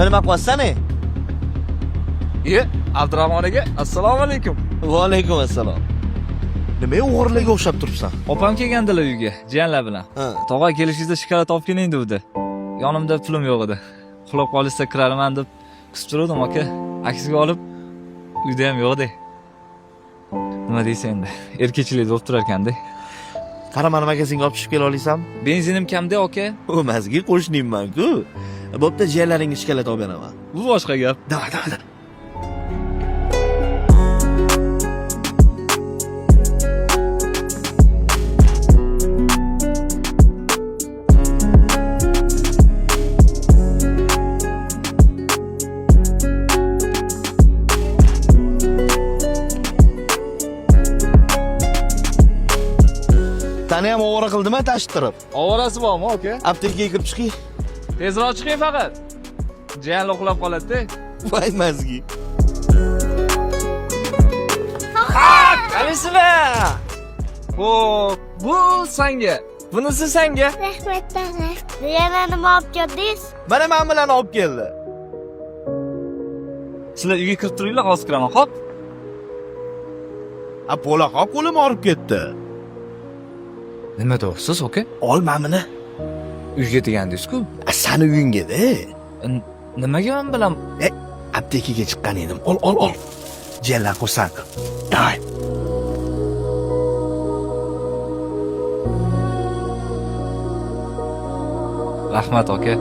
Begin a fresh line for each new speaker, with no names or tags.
nima qilyapsan?
Abdurahmon aka, assalomu alaykum.
Va alaykum assalom. Nima o'g'irlarga o'xshab turibsan?
Opam kelgandilar uyga, jiyanlar bilan.
Ha.
Tog'a kelishingizda shokolad olib keling dedi. Yonimda pulim yo'q edi. Uxlab qolishsa kiraman deb kutib turdim aka. Aksiga olib uyda ham yo'q edi. Nima deysan endi? Erkakchilik bo'lib turar ekanda.
Qara, mani magazinga olib tushib kela olasanmi?
Benzinim kamda aka.
O mazgi qo'shningman-ku. Bo'pti, jiyanlaringga shokolad olib beraman.
Bu boshqa gap.
Davay. Tani ham ovora qildimi tashtirib?
Ovorasi bormi aka?
Aptekaga kirib chiqing.
Tezroq chiqing faqat. Jiyanlar uxlab qoladi-da.
Voy mazgi.
Alisizlar. Xo'p, bu senga. Bunisi senga.
Rahmat tog'a. Yana nima olib keldingiz?
Mana men bilan olib keldi.
Sizlar uyga kirib turinglar, hozir kiraman. Xo'p.
Pola qo'lim olib ketdi.
Nima deyapsiz aka?
Ol mamini.
Uyga degandingiz-ku.
Sani uyingga-da.
Nimaga men bilan
Aptekaga chiqqan edim. Ol. Jiyanlar xursand qil. Davay.
rahmat aka.